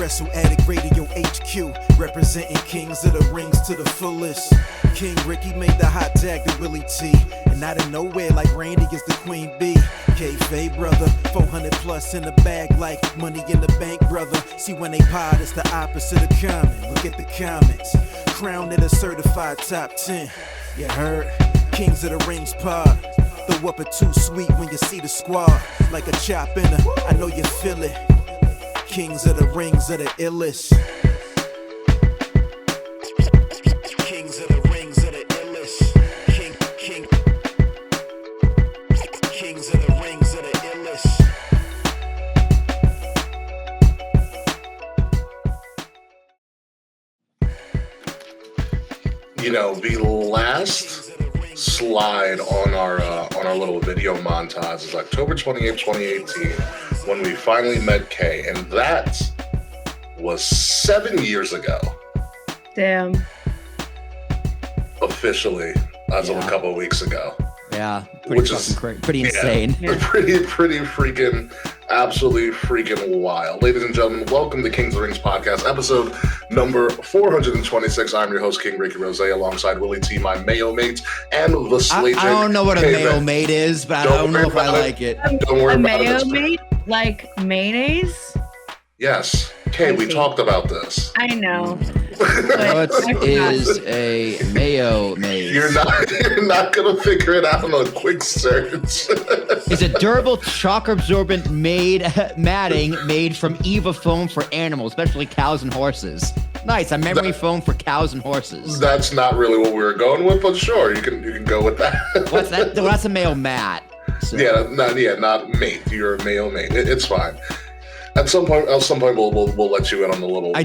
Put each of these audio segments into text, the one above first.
Wrestle Addict Radio HQ, representing kings of the rings to the fullest. King Ricky made the hot tag to Willie T, and out of nowhere like Randy is the Queen Bee. K-Fay brother, 400 plus in the bag like money in the bank brother. See when they pod, it's the opposite of common. Look at the comments, crowned at a certified top 10. You heard? Kings of the Rings pod. Throw up a too sweet when you see the squad. Like a chop in a, I know you feel it. Kings of the Rings are the illest. Kings of the Rings are the illest. Kings of the Rings are the illest. You know, the last slide on our little video montage is October 28th, 2018, when we finally met Kay, and that was 7 years ago. Damn. Officially, as of a couple of weeks ago. Yeah, pretty insane. Yeah. Pretty freaking, absolutely freaking wild. Ladies and gentlemen, welcome to Kings of the Rings podcast, episode number 426. I'm your host, King Ricky Rose, alongside Willie T, my Mayo mate, and the Slate. I don't know what a Mayo mate is, but I don't know if I like it. Don't worry about it. A Mayo mate? Like mayonnaise? Yes. Kay, we talked about this. I know. What is a Mayo mate? You're not gonna figure it out on a quick search. It's a durable shock-absorbent matting made from EVA foam for animals, especially cows and horses. Nice, a memory foam for cows and horses. That's not really what we were going with, but sure, you can go with that. What's that? Well, that's a Mayo mat. So. Not mate. You're a Mayo mate. It's fine. At some point, we'll let you in on the little. I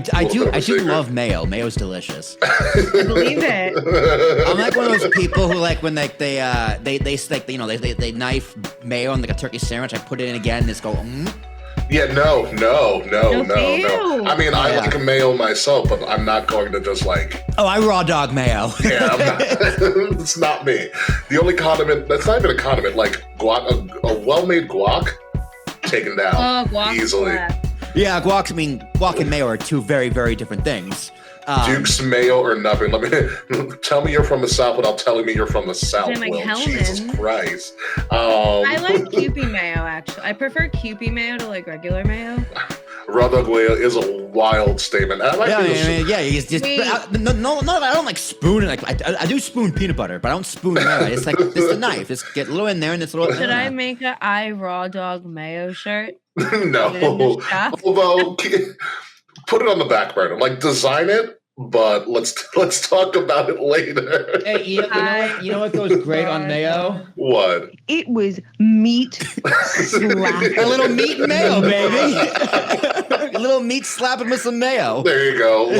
do love mayo. Mayo's delicious. I believe it. I'm like one of those people who like when they knife mayo on like a turkey sandwich. I put it in again and just go. Yeah, no. I mean, I like a mayo myself, but I'm not going to just like. Oh, I raw dog mayo. Yeah, I'm not. It's not me. The only condiment that's not even a condiment, like guac, a well-made guac. Taken down easily. Yeah, guac and mayo are two very, very different things. Duke's mayo or nothing. Tell me you're from the South without telling me you're from the South. Like Will. Jesus Christ. I like Kewpie mayo, actually. I prefer Kewpie mayo to like regular mayo. Raw dog mayo is a wild statement. I don't like spoon. I do spoon peanut butter, but I don't spoon mayo. It's like it's a knife. Just get a little in there and it's a little. Should I make a I raw dog mayo shirt? No. Although, put it on the back burner. Like design it. But let's talk about it later. Hey, you know what goes great on mayo? What? It was meat slap. A little meat and mayo, baby. A little meat slapping with some mayo. There you go.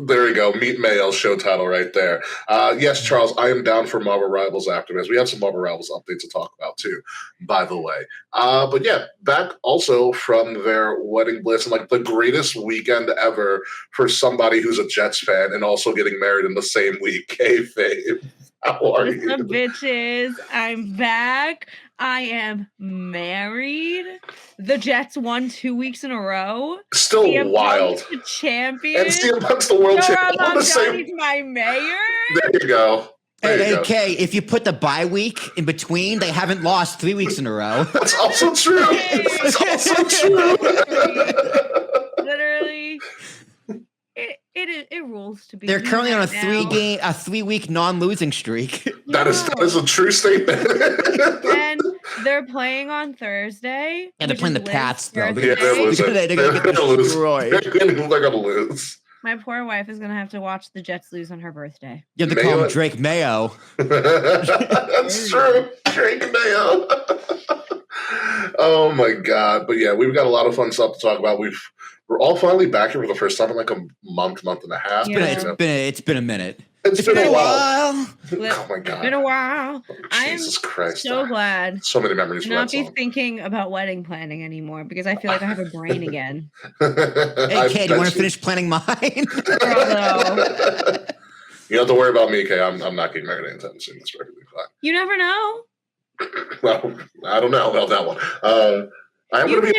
There you go. Meat mayo show title right there. Yes, Charles, I am down for Marvel Rivals Aftermath. We have some Marvel Rivals updates to talk about too, by the way. But yeah, back also from their wedding bliss and like the greatest weekend ever for somebody who's a Jets fan and also getting married in the same week. K-Fave. How are you? What's up, bitches? I'm back. I am married. The Jets won 2 weeks in a row. Still wild. The champion. And CM Punk's the world champion. He's my mayor. There you go. Hey, Kay, if you put the bye week in between, they haven't lost 3 weeks in a row. That's also true. That's also true. Literally. It rules to be. They're currently on a 3-week non-losing streak. That is a true statement. And they're playing on Thursday. And they're playing the Pats, though. Yeah, they're losing. They're going to lose. They're going to lose. My poor wife is going to have to watch the Jets lose on her birthday. You have to call him Drake Mayo. That's true. Drake Mayo. Oh, my God. But, yeah, we've got a lot of fun stuff to talk about. We're all finally back here for the first time in like a month and a half. Yeah. It's been a minute. It's been a while. Oh my God. It's been a while. Jesus Christ. So glad. So many memories. Not be thinking about wedding planning anymore because I feel like I have a brain again. Hey, Kay, do you want to finish planning mine? You don't have to worry about me, Kay. I'm not getting married anytime soon. It's perfectly fine. You never know. Well, I don't know about that one. I'm going to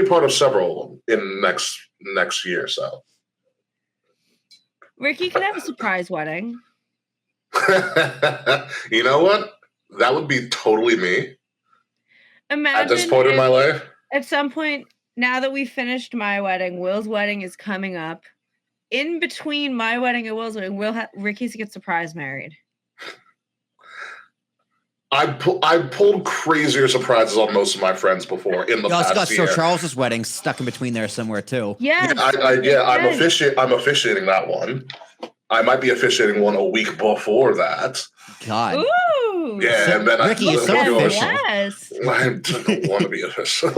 be part of several of them in the next next year. So Ricky could have a surprise wedding. you know what? That would be totally me. Imagine at this point in my life. At some point, now that we finished my wedding, Will's wedding is coming up. In between my wedding and Will's wedding, Ricky's get surprise married. I pulled crazier surprises on most of my friends before in the past year. So Charles's wedding stuck in between there somewhere too. Yes. I'm officiating that one. I might be officiating one a week before that. God. Ooh. Yeah, and then Ricky is so official. Yes. I don't want to be official.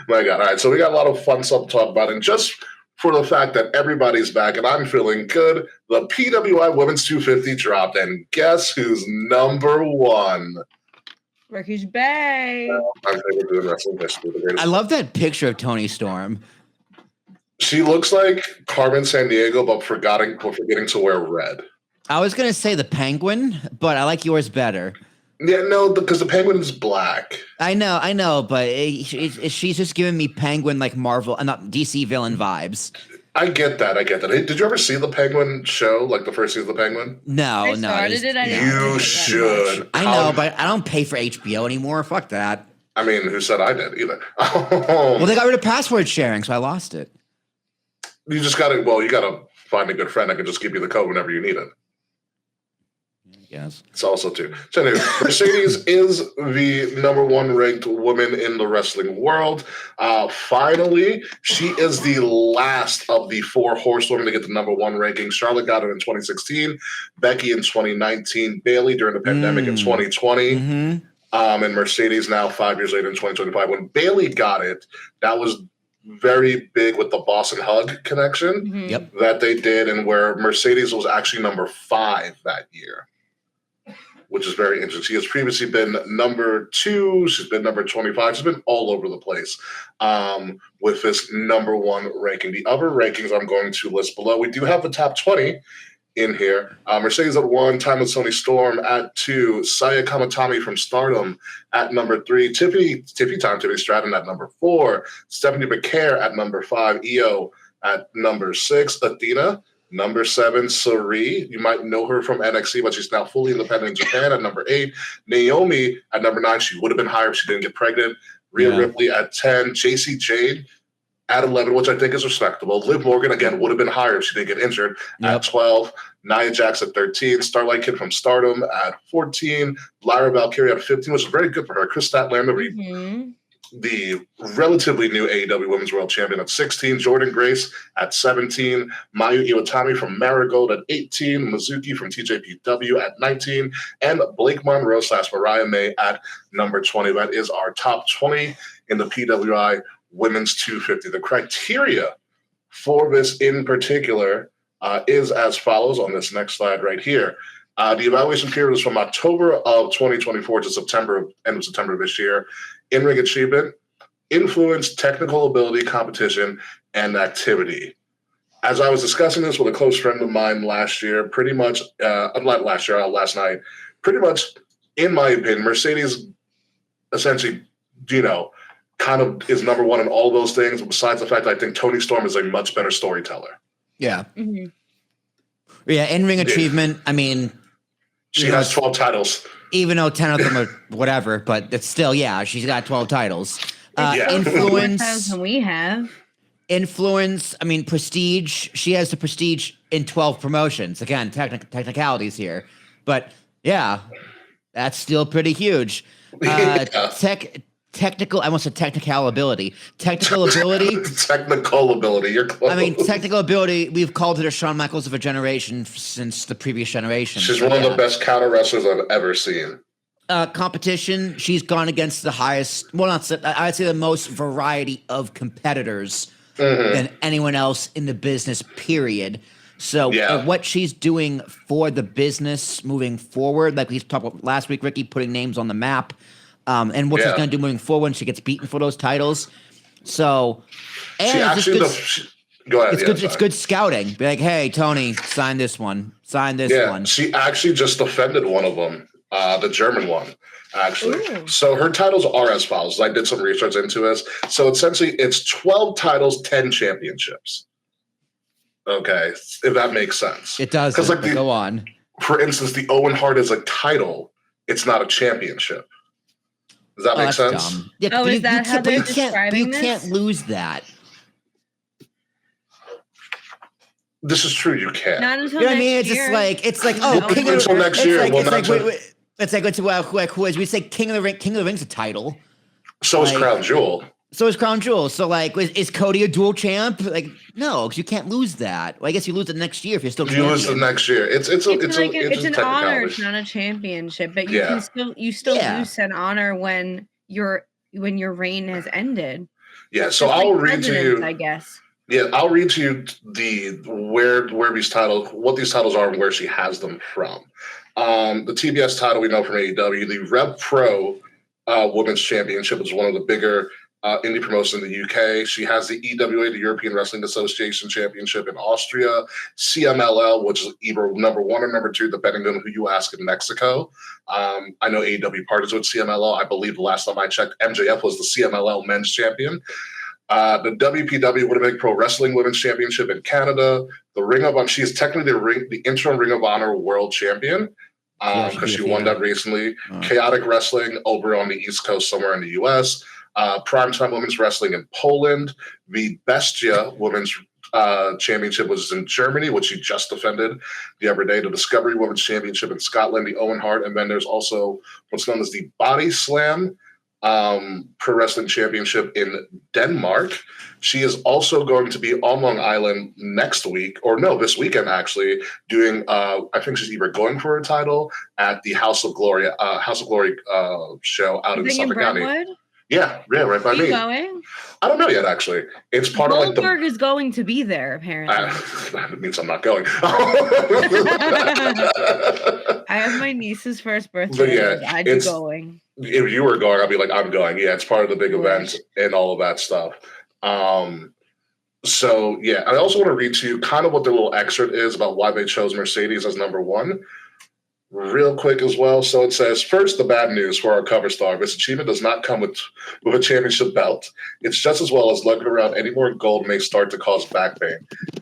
My God. All right. So we got a lot of fun stuff to talk about. And just for the fact that everybody's back and I'm feeling good, the PWI Women's 250 dropped. And guess who's number one? Ricky's Bay. My favorite doing wrestling history. I love that picture of Toni Storm. She looks like Carmen Sandiego, but forgetting to wear red. I was going to say the Penguin, but I like yours better. Yeah, no, because the Penguin is black. I know, but she's just giving me Penguin like Marvel, not DC villain vibes. I get that. Hey, did you ever see the Penguin show, like the first season of the Penguin? No. You should. I know, but I don't pay for HBO anymore. Fuck that. I mean, who said I did either? Well, they got rid of password sharing, so I lost it. You just got to. Well, you got to find a good friend that can just give you the code whenever you need it. Yes. It's also too. So anyway, Mercedes is the number one ranked woman in the wrestling world. Finally, she is the last of the four horsewomen to get the number one ranking. Charlotte got it in 2016, Becky in 2019, Bayley during the pandemic in 2020, and Mercedes now 5 years later in 2025. When Bayley got it, that was very big with the Boss and Hug connection that they did, and where Mercedes was actually number 5 that year, which is very interesting. She has previously been number 2. She's been number 25. She's been all over the place with this number one ranking. The other rankings I'm going to list below. We do have the top 20 in here. Mercedes at 1, Timeless Toni Storm at 2, Saya Kamatani from Stardom at number 3, Tiffany Stratton at number 4, Stephanie Becaire at number 5, Io at number 6, Athena number 7, Sari. You might know her from NXT, but she's now fully independent in Japan at number 8. Naomi at number 9. She would have been higher if she didn't get pregnant. Rhea Ripley at 10. JC Jade at 11, which I think is respectable. Liv Morgan, again, would have been higher if she didn't get injured at 12. Nia Jax at 13. Starlight Kid from Stardom at 14. Lyra Valkyria at 15, which is very good for her. Chris Statlander, the relatively new AEW Women's World Champion at 16, Jordan Grace at 17, Mayu Iwatani from Marigold at 18, Mizuki from TJPW at 19, and Blake Monroe / Mariah May at number 20. That is our top 20 in the PWI Women's 250. The criteria for this in particular is as follows on this next slide right here. The evaluation period is from October of 2024 to end of September of this year. In-ring achievement, influence, technical ability, competition, and activity. As I was discussing this with a close friend of mine last night, pretty much, in my opinion, Mercedes essentially, kind of is number one in all those things, besides the fact that I think Toni Storm is a much better storyteller. Yeah. Yeah, in-ring achievement, I mean... She has 12 titles. Even though 10 of them are whatever, but it's still, she's got 12 titles. Influence. We have. Influence, I mean, prestige. She has the prestige in 12 promotions. Again, technicalities here. But, that's still pretty huge. Technical, I almost said technical ability. Technical ability. Technical ability. You're close. I mean, technical ability, we've called her the Shawn Michaels of a generation since the previous generation. She's one of the best counter wrestlers I've ever seen. Competition, she's gone against the highest, I'd say the most variety of competitors than anyone else in the business, period. So what she's doing for the business moving forward, like we talked about last week, Ricky, putting names on the map, and what she's going to do moving forward when she gets beaten for those titles. So, and go ahead. It's good scouting. Be like, hey, Tony, sign this one. Sign this one. She actually just defended one of them the German one, actually. Ooh. So her titles are as follows. I did some research into this. So essentially, it's 12 titles, 10 championships. Okay, if that makes sense. It does. Because Go on. For instance, the Owen Hart is a title. It's not a championship. Does that make sense? Dumb. Yeah, Oh, is that how they're describing this? You can't lose that. This is true. You can't. Not until You know what I next mean? It's year. just like until next year. It's like who is we say King of the Ring? King of the Ring's a title. So is Crown Jewel. So is Crown Jewel. So like, is Cody a dual champ? Like, no, because you can't lose that. Well, I guess you lose it next year if you're still. You lose the next year. It's an honor. It's not a championship, but you can still use an honor when your reign has ended. Yeah. So I'll read to you. I guess. Yeah, I'll read to you where these titles, what these titles are, and where she has them from. The TBS title we know from AEW, the Rev Pro Women's Championship is one of the bigger indie promotions in the UK. She has the EWA, the European Wrestling Association Championship in Austria, CMLL, which is either number 1 or number 2, depending on who you ask in Mexico. I know AEW partners with CMLL. I believe the last time I checked, MJF was the CMLL Men's Champion. The WPW Winnipeg Pro Wrestling Women's Championship in Canada. The Ring of Honor. She is technically the interim Ring of Honor World Champion because she won that recently. Chaotic Wrestling over on the East Coast, somewhere in the U.S. Primetime Women's Wrestling in Poland. The Bestia Women's Championship was in Germany, which she just defended the other day. The Discovery Women's Championship in Scotland. The Owen Hart, and then there's also what's known as the Body Slam Pro Wrestling Championship in Denmark. She is also going to be on Long Island next week, or no, this weekend actually, doing I think she's either going for a title at the House of Glory show out in Suffolk County. Yeah, right by me. Going? I don't know yet, actually. It's part of Goldberg is going to be there, apparently. That means I'm not going. I have my niece's first birthday. But yeah, I'd be going. If you were going, I'd be like, I'm going. Yeah, it's part of the big event and all of that stuff. So, yeah, I also want to read to you kind of what the little excerpt is about why they chose Mercedes as number 1. Real quick as well. So it says, first, the bad news for our cover star. This achievement does not come with a championship belt. It's just as well as lugging around any more gold may start to cause back pain.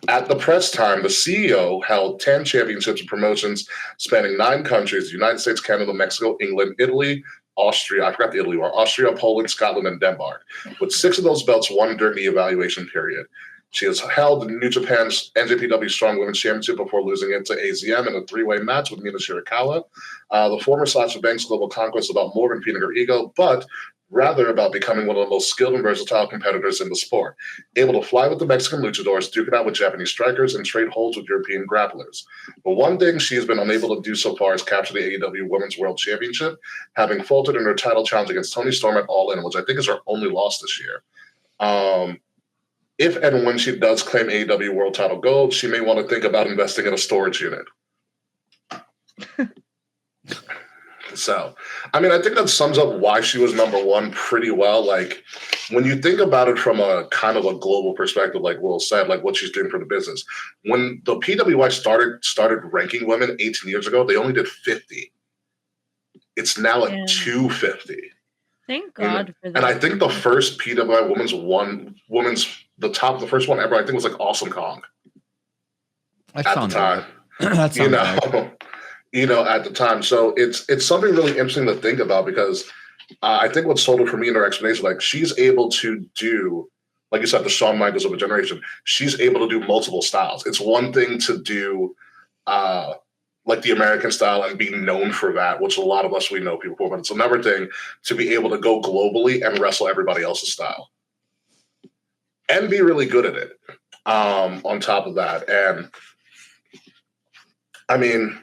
At the press time, the CEO held 10 championships and promotions spanning 9 countries: the United States, Canada, Mexico, England, Italy, Austria. I forgot the Italy one. Austria, Poland, Scotland, and Denmark, with 6 of those belts won during the evaluation period. She has held the New Japan's NJPW Strong Women's Championship before losing it to AZM in a 3-way match with Mina Shirakawa. The former Sasha Banks Global Conquest about more than feeding her ego, but rather about becoming one of the most skilled and versatile competitors in the sport. Able to fly with the Mexican luchadors, duke it out with Japanese strikers, and trade holds with European grapplers. But one thing she has been unable to do so far is capture the AEW Women's World Championship, having faltered in her title challenge against Toni Storm at All In, which I think is her only loss this year. If and when she does claim AEW World Title Gold, she may want to think about investing in a storage unit. So, I mean, I think that sums up why she was number 1 pretty well. Like, when you think about it from a kind of a global perspective, like Will said, like what she's doing for the business. When the PWI started ranking women 18 years ago, they only did 50. It's now at 250. Thank God for that. And I think the first PWI the first one ever, I think was like Awesome Kong. At the time. At the time. So it's something really interesting to think about, because I think what sold it for me in her explanation, like she's able to do, like you said, the Shawn Michaels of a generation. She's able to do multiple styles. It's one thing to do like the American style and be known for that, which a lot of us, we know people for, but it's another thing to be able to go globally and wrestle everybody else's style and be really good at it on top of that. And I mean,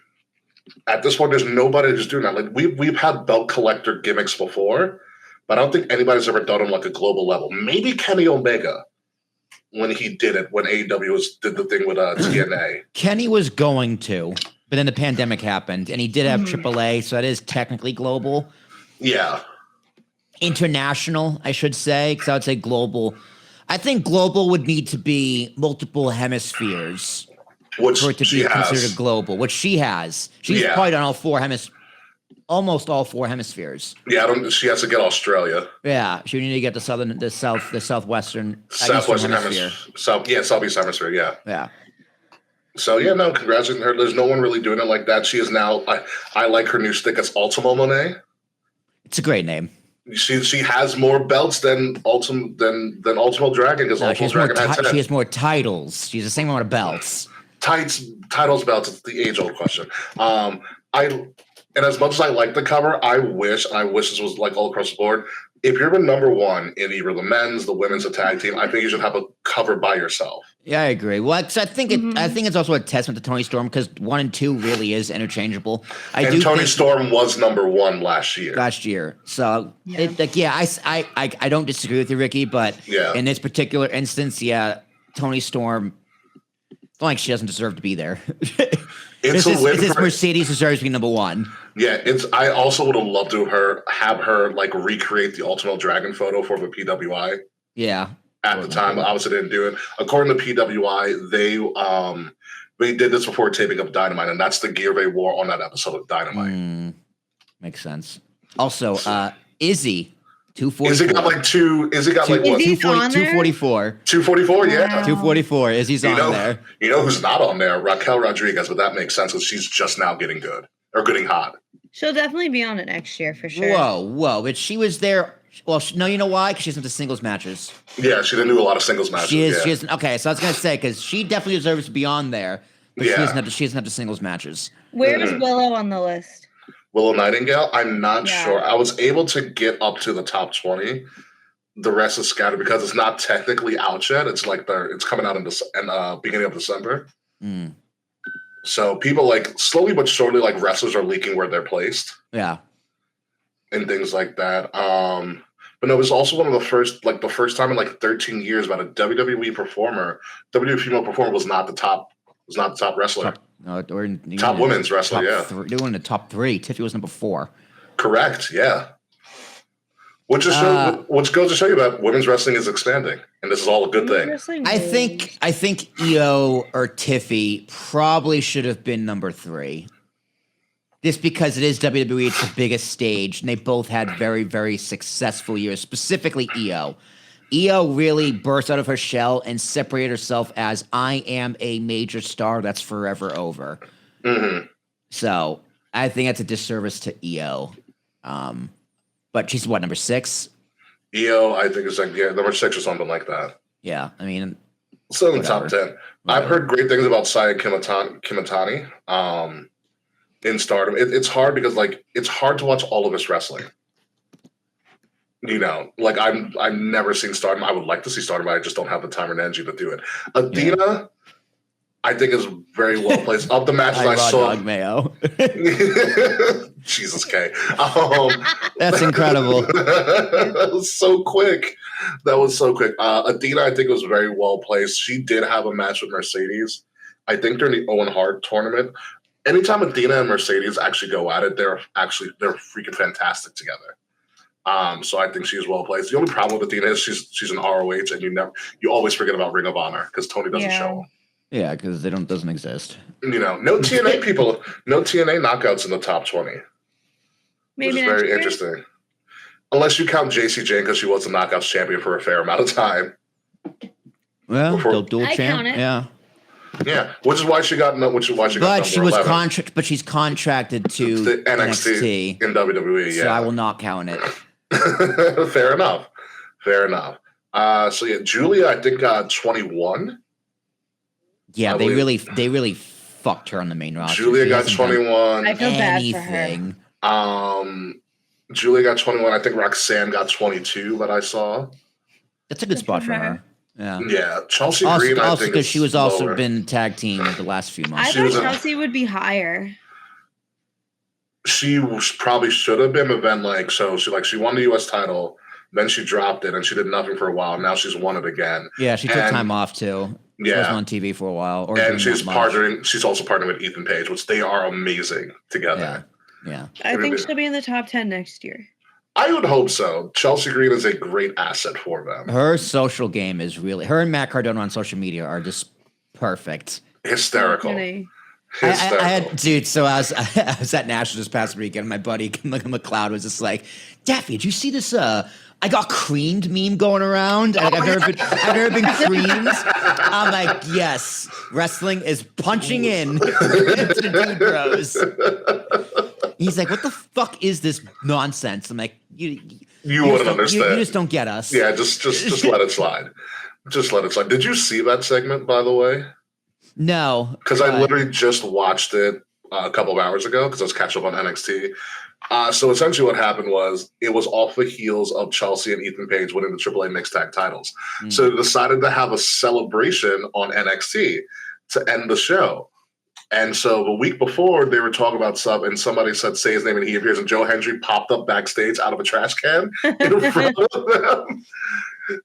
at this point, there's nobody who's doing that. Like we've had belt collector gimmicks before, but I don't think anybody's ever done it on like a global level. Maybe Kenny Omega when he did it, when AEW did the thing with TNA. Kenny was going to, but then the pandemic happened, and he did have AAA, so that is technically global. Yeah. International, I should say, because I would say global. I think global would need to be multiple hemispheres for it to be considered global, which she has. She's probably on all 4 hemispheres. almost all 4 hemispheres. Yeah, she has to get Australia. Yeah, she need to get the southwestern hemisphere. Southeast hemisphere. Yeah. Yeah. So yeah, no, congratulations to her. There's no one really doing it like that. She is now. I like her new stick as Ultimo Monet. It's a great name. She has more belts than Ultimo Dragon because Ultimo Dragon had 10. She has more titles. She's the same amount of belts. Titles, belts. It's the age-old question. And as much as I like the cover, I wish this was like all across the board. If you're the number one in either the men's, the women's, the tag team, I think you should have a cover by yourself. Yeah, I agree. Well, I think it's also a testament to Toni Storm because 1 and 2 really is interchangeable. Toni Storm was number 1 last year. So I don't disagree with you, Ricky, but in this particular instance, Toni Storm, like she doesn't deserve to be there. This Mercedes deserves to be number 1. Yeah, I also would have loved to have her like recreate the Ultimo Dragon photo for the PWI. Yeah. At the time, but obviously didn't do it. According to PWI, they did this before taping up Dynamite, and that's the gear they wore on that episode of Dynamite. Makes sense. Also, Izzy. 244. Izzy got what? 244. 244, yeah. 244. Izzy's on there. You know who's not on there? Raquel Rodriguez, but that makes sense because she's just now getting good or getting hot. She'll definitely be on it next year for sure. Whoa. But she was there. Well, no, you know why? Because she's into singles matches. Yeah, she didn't do a lot of singles matches. She is. Okay, so I was going to say, because she definitely deserves to be on there, but she doesn't have the singles matches. Where's Willow on the list? Willow Nightingale? I'm not sure. I was able to get up to the top 20. The rest is scattered because it's not technically out yet. It's like it's coming out in the beginning of December. So people like slowly but surely, like wrestlers are leaking where they're placed. Yeah. And things like that. But no, it was also one of the first time in like 13 years about a WWE female performer was not the top wrestler. Top women's wrestler, They were in the top 3. Tiffy was number 4. Correct, yeah. Which goes to show you that women's wrestling is expanding, and this is all a good thing. I think Io or Tiffy probably should have been number 3. Just because it is WWE, it's the biggest stage, and they both had very, very successful years, specifically Io. Io really burst out of her shell and separated herself as, I am a major star that's forever over. Mm-hmm. So I think that's a disservice to Io. But she's what, number 6? Io, I think, is like number 6 or something like that. Yeah, I mean, still in the top 10. Whatever. I've heard great things about Saya Kimitani in Stardom. It's hard because like it's hard to watch all of this wrestling. You know, like I've never seen Stardom. I would like to see Stardom, but I just don't have the time and energy to do it. Athena, I think, is very well placed. Of the matches I saw, Dog Mayo. Jesus K. That's incredible. That was so quick. Athena, I think, was very well placed. She did have a match with Mercedes. I think during the Owen Hart tournament. Anytime Athena and Mercedes actually go at it, they're freaking fantastic together. So I think she's well placed. The only problem with Athena is she's an ROH, and you always forget about Ring of Honor because Tony doesn't show them. Yeah, because doesn't exist. You know, no TNA people, no TNA knockouts in the top 20. Maybe which is very interesting. Unless you count JC Jane because she was the knockouts champion for a fair amount of time. Well, dual champ, yeah. Yeah, which is why she got. But she was but she's contracted to the NXT in WWE. Yeah, so I will not count it. Fair enough. So yeah, Julia, I think got 21. Yeah, they really fucked her on the main roster. Julia got 21. I feel bad for her. Julia got 21. I think Roxanne got 22. That I saw. That's a good spot for her. Yeah. Chelsea Green, I think, because she was also been tag team the last few months. I thought Chelsea would be higher. She probably should have been, but then she won the U.S. title, then she dropped it, and she did nothing for a while. Now she's won it again. Yeah, she took time off too. She wasn't on TV for a while. And she's also partnering with Ethan Page, which they are amazing together. Yeah. I think she'll be in the top 10 next year. I would hope so. Chelsea Green is a great asset for them. Her social game is her and Matt Cardona on social media are just perfect. Hysterical. I had, dude. So I was at National this past weekend. My buddy McLeod was just like, Daffy, did you see this? I got creamed meme going around. I've never been creamed. I'm like, yes, wrestling is punching in to the dude bros. He's like, what the fuck is this nonsense? I'm like, you wouldn't understand. You just don't get us. Yeah, just let it slide. Just let it slide. Did you see that segment, by the way? No, because I literally just watched it a couple of hours ago because I was catching up on NXT. So essentially what happened was it was off the heels of Chelsea and Ethan Page winning the AAA mixed tag titles. So they decided to have a celebration on NXT to end the show. And so the week before they were talking about stuff and somebody said, say his name, and he appears, and Joe Hendry popped up backstage out of a trash can in front of them.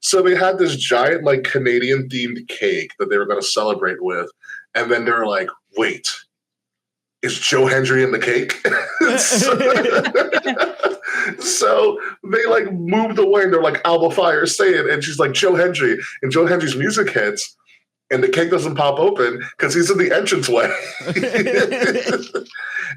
So they had this giant, like, Canadian themed cake that they were going to celebrate with. And then they're like, wait, is Joe Hendry in the cake? So they like moved away and they're like, Alba Fire, say it. And she's like, Joe Hendry. And Joe Hendry's music hits and the cake doesn't pop open because he's in the entranceway.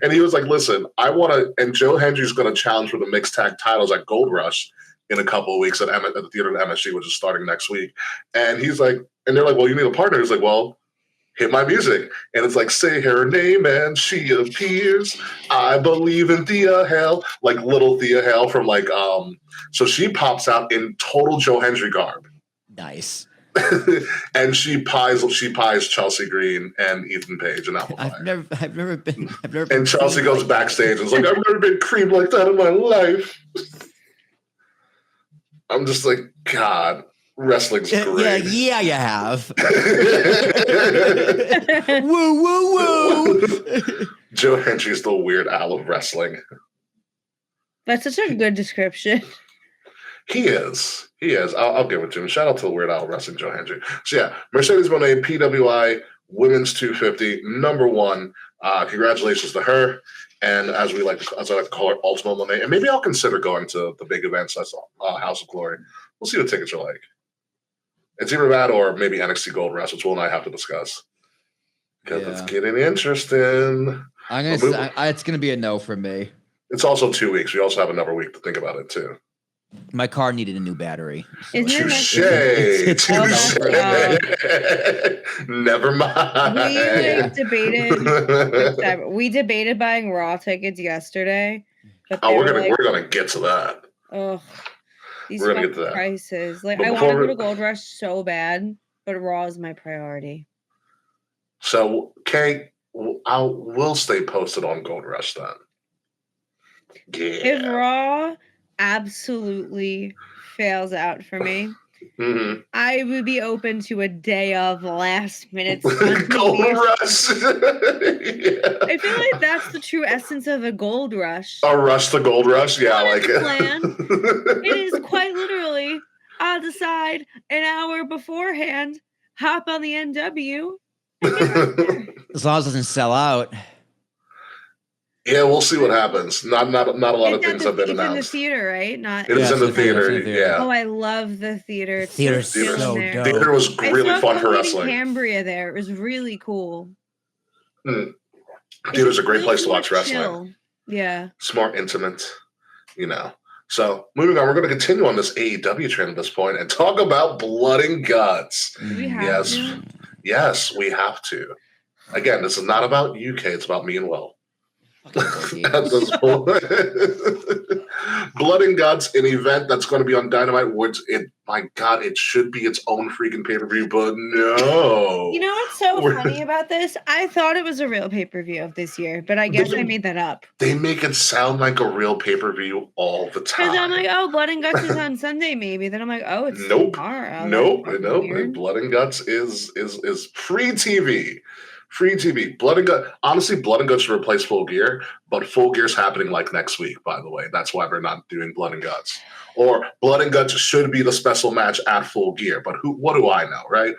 And he was like, listen, I want to, and Joe Hendry's going to challenge for the mixed tag titles at Gold Rush in a couple of weeks at the theater at MSG, which is starting next week. And he's like, and they're like, well, you need a partner. He's like, well, hit my music. And it's like, say her name and she appears. I believe in Thea Hale, like little Thea Hale from like, so she pops out in total Joe Hendry garb. Nice. And she pies Chelsea Green and Ethan Page and Apple Pie. I've never been. And Chelsea goes backstage and is like, I've never been creamed like that in my life. I'm just like, God, wrestling's great. Yeah, you have. Woo, woo, woo. Joe Hendry's the Weird Al of wrestling. That's such a good description. He is. I'll give it to him. Shout out to the Weird Al Wrestling, Joe Hendry. So yeah, Mercedes Moné, PWI Women's 250, #1. Congratulations to her. And as I like to call her, Ultima Moné. And maybe I'll consider going to the big events that's House of Glory. We'll see what tickets are like. It's either that or maybe NXT Gold Rush, which Will and I have to discuss. Because it's getting interesting. It's gonna be a no for me. It's also 2 weeks. We also have another week to think about it too. My car needed a new battery. So. Touche. Never mind. We debated buying Raw tickets yesterday. But we're gonna get to that. Oh, these we're gonna get to that. Prices. Like, I want to go to Gold Rush so bad, but Raw is my priority. So, Kay, we'll stay posted on Gold Rush then. Yeah. If Raw absolutely fails out for me, I would be open to a day of last minute Gold Rush. Yeah. I feel like that's the true essence of a Gold Rush. A rush to Gold Rush, yeah, I like it. Plan. It is quite literally, I'll decide an hour beforehand, hop on the NW. As long as it doesn't sell out. Yeah, we'll see what happens. Not a lot of things have been announced. It's in the theater, right? It is in the theater. Yeah. Oh, I love the theater. Theater's so dope. Theater was really fun for wrestling. Cambria there. It was really cool. Theater's a great place to watch wrestling. Chill. Yeah. It's more intimate, So moving on, we're going to continue on this AEW train at this point and talk about blood and guts. Yes, we have to. Again, this is not about UK. It's about me and Will. At this point. Blood and Guts, an event that's going to be on Dynamite Woods. My God, it should be its own freaking pay-per-view, but no. You know what's so funny about this? I thought it was a real pay-per-view of this year, but I guess I made that up. They make it sound like a real pay-per-view all the time. Because I'm like, oh, Blood and Guts is on Sunday, maybe. Then I'm like, oh, it's tomorrow. Nope. Blood and Guts is free TV. Free TV. Blood and Guts. Honestly, Blood and Guts should replace Full Gear, but Full Gear's happening like next week, by the way. That's why we're not doing Blood and Guts. Or Blood and Guts should be the special match at Full Gear, but what do I know, right?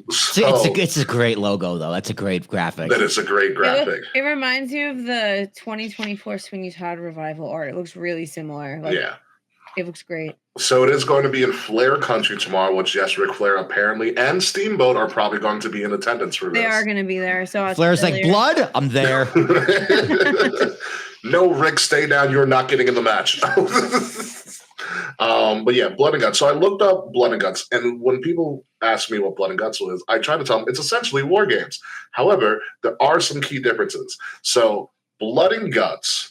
It's a great logo, though. That's a great graphic. That is a great graphic. It reminds you of the 2024 Sweeney Todd revival art. It looks really similar. It looks great. So it is going to be in Flair Country tomorrow, which, yes, Ric Flair apparently and Steamboat are probably going to be in attendance for this. They are going to be there. So Flair's like, blood? I'm there. No, Rick, stay down. You're not getting in the match. But yeah, Blood and Guts. So I looked up Blood and Guts, and when people ask me what Blood and Guts is, I try to tell them it's essentially War Games. However, there are some key differences. So Blood and Guts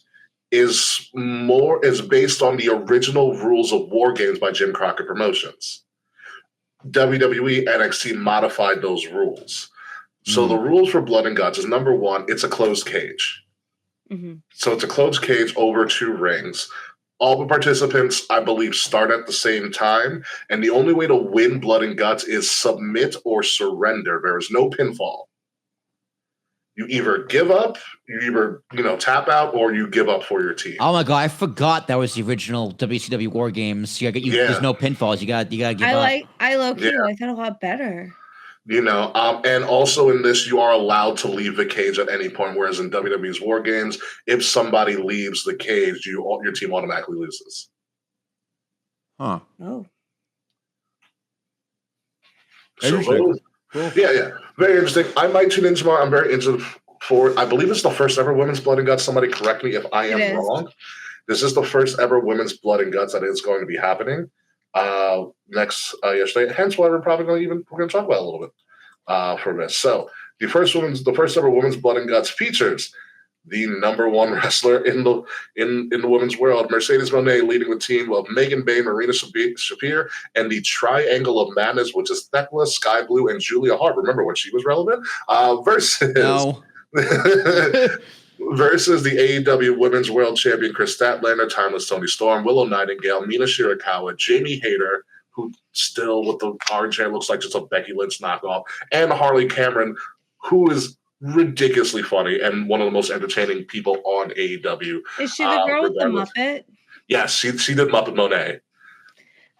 is based on the original rules of War Games by Jim Crockett Promotions. WWE NXT modified those rules. So the rules for Blood and Guts is, number one, it's a closed cage. Mm-hmm. So it's a closed cage over 2 rings. All the participants, I believe, start at the same time. And the only way to win Blood and Guts is submit or surrender. There is no pinfall. You either give up, you either tap out, or you give up for your team. Oh my god, I forgot that was the original WCW War Games. There's no pinfalls. You got to give up. I low-key like that a lot better. And also in this, you are allowed to leave the cage at any point, whereas in WWE's War Games, if somebody leaves the cage, your team automatically loses. Huh. Oh. Cool. Yeah. Very interesting. I might tune in tomorrow. I'm very interested I believe it's the first ever Women's Blood and Guts. Somebody correct me if I am wrong. This is the first ever Women's Blood and Guts that is going to be happening yesterday. Hence why we're probably going to talk about it a little bit for this. So the first ever Women's Blood and Guts features the number 1 wrestler in the women's world, Mercedes Moné, leading the team of Megan Bay, Marina Shafir, and the Triangle of Madness, which is Thekla, Sky Blue, and Julia Hart. Remember when she was relevant? Versus the AEW Women's World Champion Chris Statlander, Timeless Toni Storm, Willow Nightingale, Mina Shirakawa, Jamie Hayter, who still with the orange hair looks like just a Becky Lynch knockoff, and Harley Cameron, who is ridiculously funny and one of the most entertaining people on AEW. Is she the girl with the Muppet? Yes, she did Muppet Monet.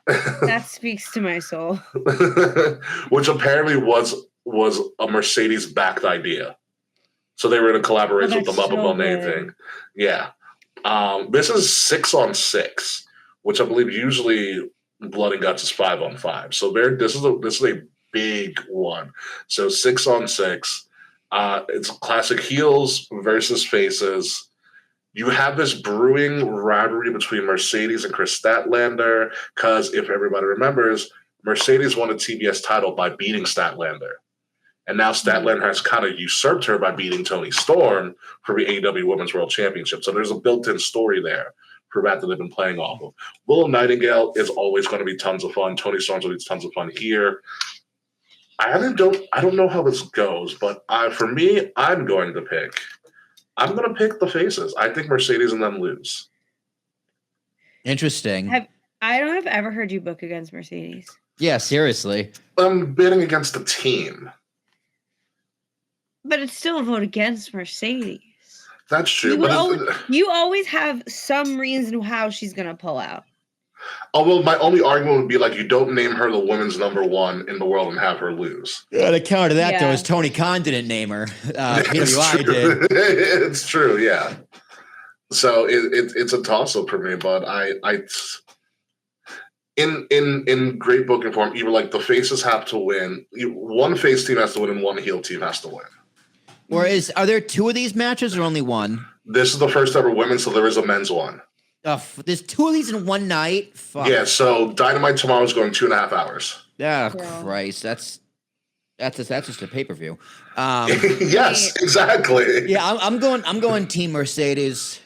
That speaks to my soul. Which apparently was a Mercedes-backed idea. So they were in a collaboration with the Muppet Monet thing. Yeah. This is 6-on-6, which I believe usually Blood and Guts is 5-on-5. So this is a big one. So 6-on-6. It's classic heels versus faces. You have this brewing rivalry between Mercedes and Chris Statlander, because if everybody remembers, Mercedes won a TBS title by beating Statlander. And now Statlander has kind of usurped her by beating Toni Storm for the AEW Women's World Championship. So there's a built-in story there for that they've been playing off of. Willow Nightingale is always going to be tons of fun. Toni Storm's going to be tons of fun here. I don't know how this goes, but for me, I'm going to pick the faces. I think Mercedes and them lose. Interesting. I don't have ever heard you book against Mercedes. Yeah, seriously. I'm bidding against the team. But it's still a vote against Mercedes. That's true. You always have some reason how she's going to pull out. Oh, well, my only argument would be you don't name her the women's number 1 in the world and have her lose. Yeah, the counter to that, though, is Tony Khan didn't name her. PWI did. It's true, yeah. So it's a toss-up for me, but in great booking form, either the faces have to win. One face team has to win and one heel team has to win. Are there 2 of these matches or only 1? This is the first ever women's, so there is a men's one. There's 2 of these in one night? Fuck. Yeah, so Dynamite tomorrow is going 2.5 hours. Oh, Christ. That's just a pay-per-view. Yes, exactly. Yeah, I'm going Team Mercedes.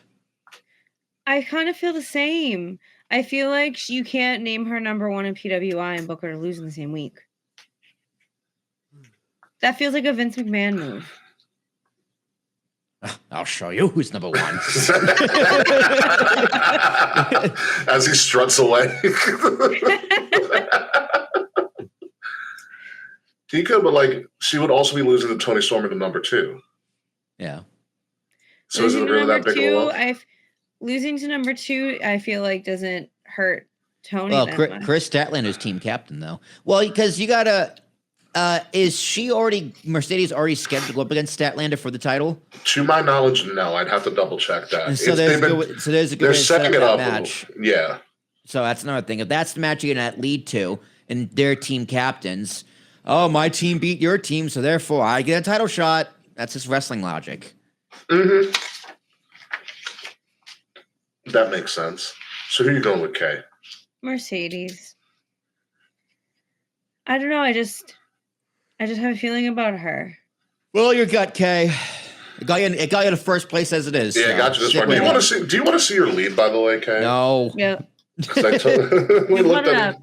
I kind of feel the same. I feel like you can't name her number 1 in PWI and book her to lose in the same week. That feels like a Vince McMahon move. I'll show you who's number 1. As he struts away. He could, but she would also be losing to Toni Storm in the number 2. Yeah. So is it really that big of a loss? Losing to number 2, I feel like doesn't hurt Toni. Well, Chris Statlander's team captain, though. Well, because you gotta. Is Mercedes already scheduled to go up against Statlander for the title? To my knowledge, no. I'd have to double check that. And so there's a good way to set up that match. Yeah. So that's another thing. If that's the match you're going to lead to, and their team captains, oh, my team beat your team, so therefore I get a title shot. That's just wrestling logic. Mm-hmm. That makes sense. So who are you going with, Kay? Mercedes. I don't know. I just have a feeling about her. Well, your gut, Kay. It got you to first place as it is. Yeah, so got you this far. Do you want to see your lead, by the way, Kay? No. Yep. We looked at it.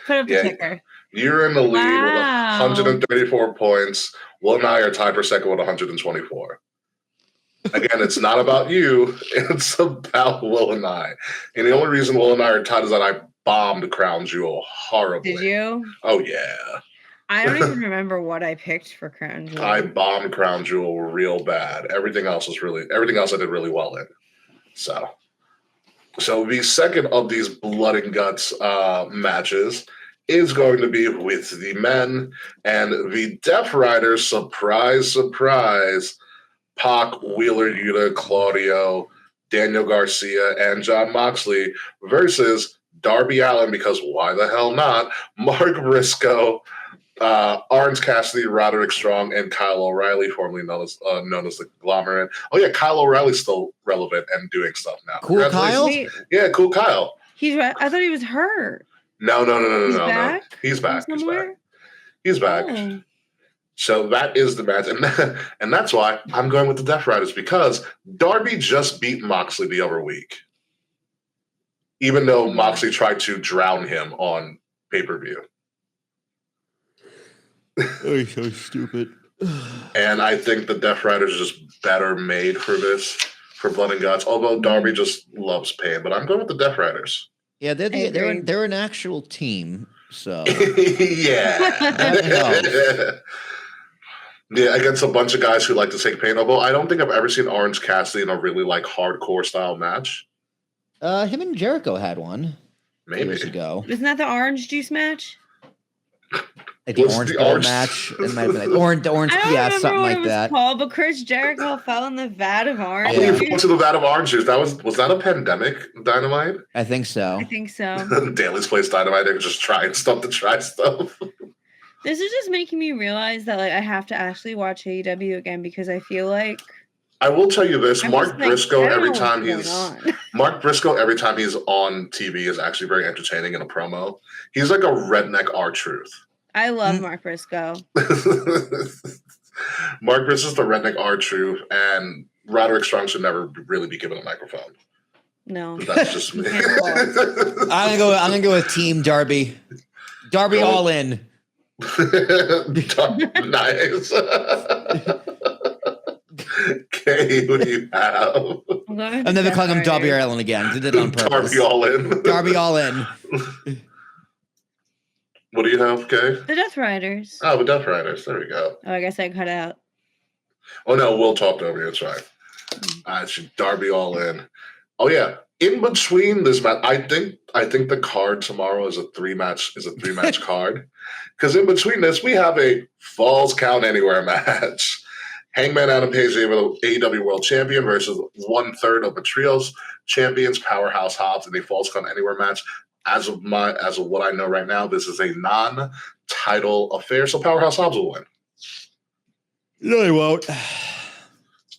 Put up the ticker. You're in the lead with 134 points. Will and I are tied for second with 124. Again, it's not about you. It's about Will and I. And the only reason Will and I are tied is that I bombed Crown Jewel horribly. Did you? Oh, yeah. I don't even remember what I picked for Crown Jewel. I bombed Crown Jewel real bad. Everything else I did really well in. So the second of these blood and guts matches is going to be with the men and the Death Riders. Surprise, surprise. Pac, Wheeler Yuta, Claudio, Daniel Garcia, and Jon Moxley versus Darby Allin, because why the hell not? Mark Briscoe, Orange Cassidy, Roderick Strong, and Kyle O'Reilly, formerly known as the Conglomerate. Oh yeah, Kyle O'Reilly's still relevant and doing stuff now. Cool Kyle? Yeah, Cool Kyle. I thought he was hurt. No. Back? He's back. Somewhere? He's back. Oh. So that is the match. And that's why I'm going with the Death Riders, because Darby just beat Moxley the other week. Even though Moxley tried to drown him on pay-per-view. Oh, you're so stupid. And I think the Death Riders are just better made for this, for Blood and Guts. Although Darby just loves pain. But I'm going with the Death Riders. Yeah, they're an actual team. So yeah. Yeah, against a bunch of guys who like to take pain. Although I don't think I've ever seen Orange Cassidy in a really hardcore style match. Him and Jericho had one years Maybe. ago. Isn't that the orange juice match? Like the orange match. It might have been orange, yeah, something like that. Called, but Chris Jericho fell in the vat of orange. Oh, you fell into the vat of orange juice. Was that a pandemic Dynamite? I think so. Daly's Place Dynamite. They're just trying stuff to try stuff. This is just making me realize that I have to actually watch AEW again, because I feel like I will tell you this: Mark Briscoe every time he's on TV is actually very entertaining in a promo. He's like a redneck R-Truth. I love Mark Briscoe. Mark Briscoe's the redneck R-Truth, and Roderick Strong should never really be given a microphone. No, that's just me. I'm gonna go with Team Darby. Darby all in. Nice. Okay, what do you have? I'm never calling him Darby Allin again. Did it on purpose. Darby all in. Darby all in. What do you have, Kay? The Death Riders. Oh, the Death Riders. There we go. Oh, I guess I cut out. Oh no, we'll talk over you. That's right. Darby all in. Oh yeah. In between this match, I think the card tomorrow is a three match card. Because in between this, we have a Falls Count Anywhere match. Hangman Adam Page, AEW World Champion, versus 1/3 of the Trios champions, Powerhouse Hobbs, in a Falls Count Anywhere match. As of what I know right now, this is a non-title affair, so Powerhouse Hobbs will win. No, he won't.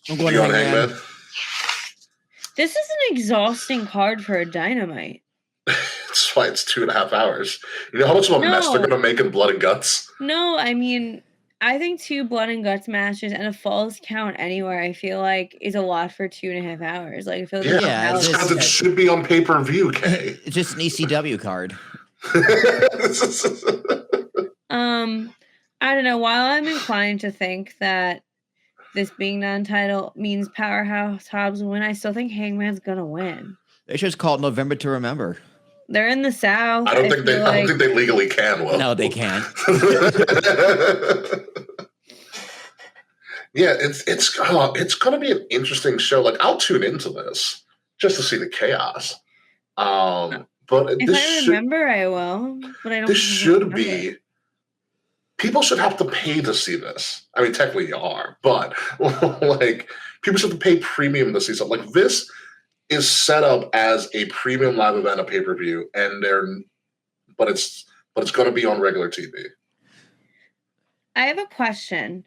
I'm going to Hangman. This is an exhausting card for a Dynamite. That's why it's 2.5 hours. You know how much of a mess they're going to make in Blood and Guts? No, I mean, I think 2 Blood and Guts matches and a Falls Count Anywhere, I feel like, is a lot for 2.5 hours. Like, I feel like because it should be on pay-per-view, Kay. It's just an ECW card. I don't know. While I'm inclined to think that this being non-title means Powerhouse Hobbs will win, I still think Hangman's gonna win. They should just call it November to Remember. They're in the South. I don't think they legally can. Will. No, they can't. Yeah, it's gonna be an interesting show. Like, I'll tune into this just to see the chaos. But if I remember, I will. But I don't. This should be. People should have to pay to see this. I mean, technically you are, but like people should have to pay premium to see something like this. is set up as a premium live event, a pay-per-view, but it's going to be on regular TV. I have a question.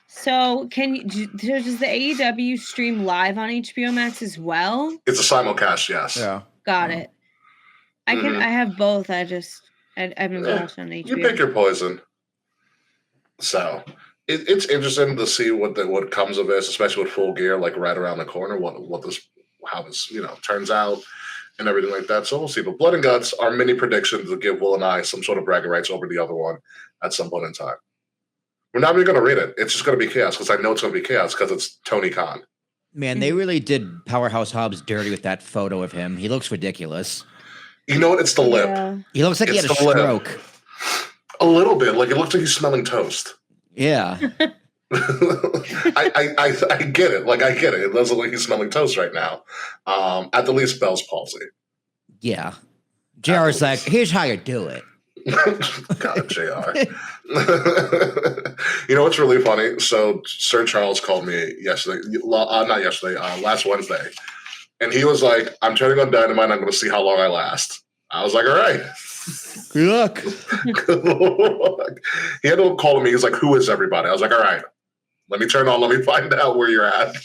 So does the AEW stream live on HBO Max as well? It's a simulcast, yes. Yeah. Got it. I have both. I haven't watched on HBO. You pick your poison. So it's interesting to see what comes of this, especially with Full Gear, like right around the corner, how this turns out and everything like that. So we'll see. But Blood and Guts are mini predictions to give Will and I some sort of bragging rights over the other one at some point in time. We're not even going to read it. It's just going to be chaos because I know it's going to be chaos because it's Tony Khan. Man, they really did Powerhouse Hobbs dirty with that photo of him. He looks ridiculous. You know what? It's the lip. Yeah. He looks like he had a stroke. A little bit. Like it looks like he's smelling toast. Yeah. I get it. Like I get it. It does look like he's smelling toast right now. At the least, Bell's palsy. Yeah. JR's like, here's how you do it. God, JR. You know what's really funny? So Sir Charles called me last Wednesday. And he was like, I'm turning on Dynamite. I'm going to see how long I last. I was like, all right. Good luck. Good luck. He had to call me. He was like, who is everybody? I was like, all right. Let me turn on. Let me find out where you're at.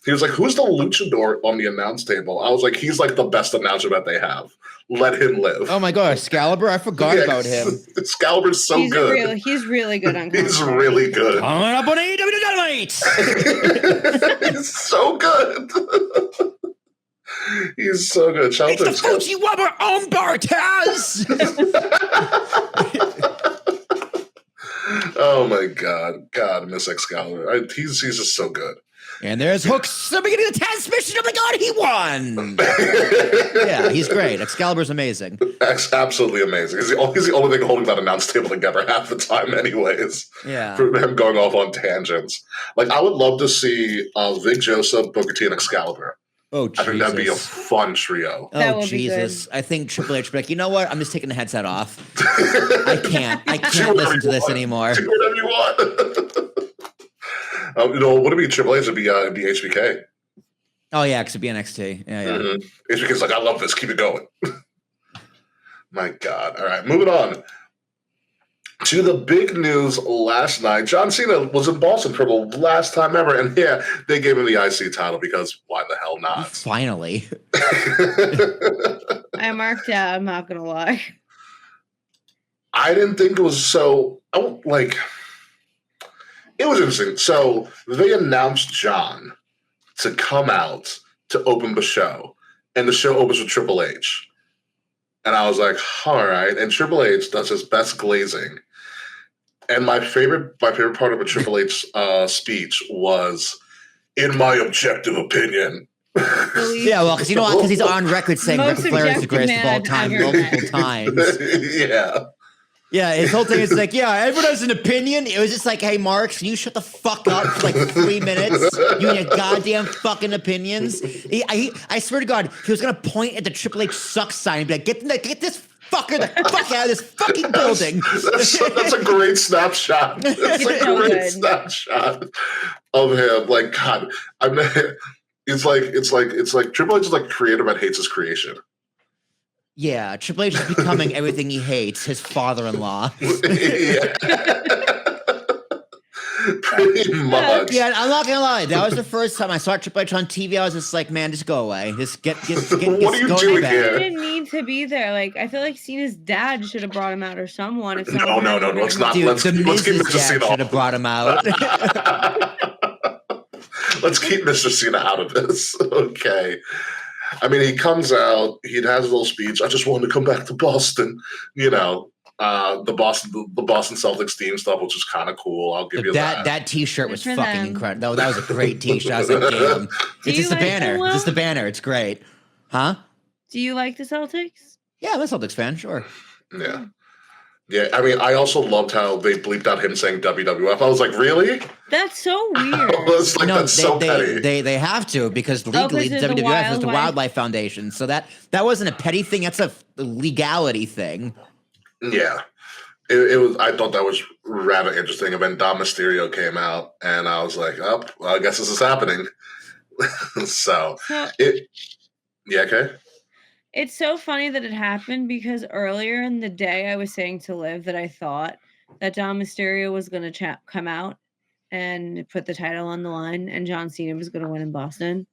He was like, who's the luchador on the announce table? I was like, he's like the best announcer that they have. Let him live. Oh my God, Excalibur! I forgot about him. Excalibur's so good. He's really good on He's really good. Coming up on AEW Dynamite. He's so good. He's so good. Shout out to it's the Fuji Wubber on Bartaz. Oh my God, Miss Excalibur. He's just so good. And there's Hooks at the beginning of the transmission. Oh my God, he won! Yeah, he's great. Excalibur's amazing. Absolutely amazing. He's the only thing holding that announce table together half the time, anyways. Yeah. For him going off on tangents. Like, I would love to see Vic Joseph, Booker T, and Excalibur. Oh, Jesus. I think that'd be a fun trio. That Oh, would be Jesus. good. I think Triple H would be like, you know what? I'm just taking the headset off. I can't listen to this anymore. Do whatever you want. Would it be Triple H? It'd be HBK. Oh, yeah, because it'd be NXT. Yeah. Mm-hmm. HBK's like, I love this. Keep it going. My God. All right, moving on to the big news last night. John Cena was in Boston for the last time ever, and yeah, they gave him the IC title because why the hell not? Finally. I marked out. I'm not gonna lie. I didn't think it was so. It was interesting. So they announced John to come out to open the show, and the show opens with Triple H. And I was like, all right. And Triple H does his best glazing. And my favorite part of a Triple H speech was, in my objective opinion. Yeah, well, because because he's on record saying Ric Flair is the greatest of all time multiple times. Yeah. Yeah, his whole thing is like, yeah, everyone has an opinion. It was just like, hey, Mark, can you shut the fuck up for like 3 minutes? You and your goddamn fucking opinions. I swear to God, he was going to point at the Triple H sucks sign and be like, get this fucker the fuck out of this fucking building. That's a great snapshot. That's a great snapshot of him. Like, God, I mean, it's like Triple H is like creator that hates his creation. Yeah, Triple H is becoming everything he hates, his father-in-law. Yeah. Pretty much. Yeah, I'm not gonna lie. That was the first time I saw Triple H on TV. I was just like, man, just go away. Just get what are you doing here? He didn't need to be there. Like, I feel like Cena's dad should have brought him out or someone. If No. Let's not. Dude, let's keep Mr. Cena should have brought him out. Let's keep Mr. Cena out of this. Okay. I mean, he comes out, he has a little speech. I just wanted to come back to Boston. The Boston Celtics team stuff, which is kind of cool. I'll give you that. That T-shirt was fucking incredible. That was a great T-shirt. I was like, damn. It's just the banner. It's just the banner. It's great. Huh? Do you like the Celtics? Yeah, I'm a Celtics fan, sure. Yeah. Yeah, I mean, I also loved how they bleeped out him saying WWF. I was like, really? That's so weird. I was like, that's so petty. They have to because legally the WWF is the Wildlife Foundation. So that wasn't a petty thing. That's a legality thing. Yeah. It was. I thought that was rather interesting. And then Dom Mysterio came out, and I was like, oh, well, I guess this is happening. So okay. It's so funny that it happened because earlier in the day I was saying to Liv that I thought that Dom Mysterio was going to come out and put the title on the line and John Cena was going to win in Boston.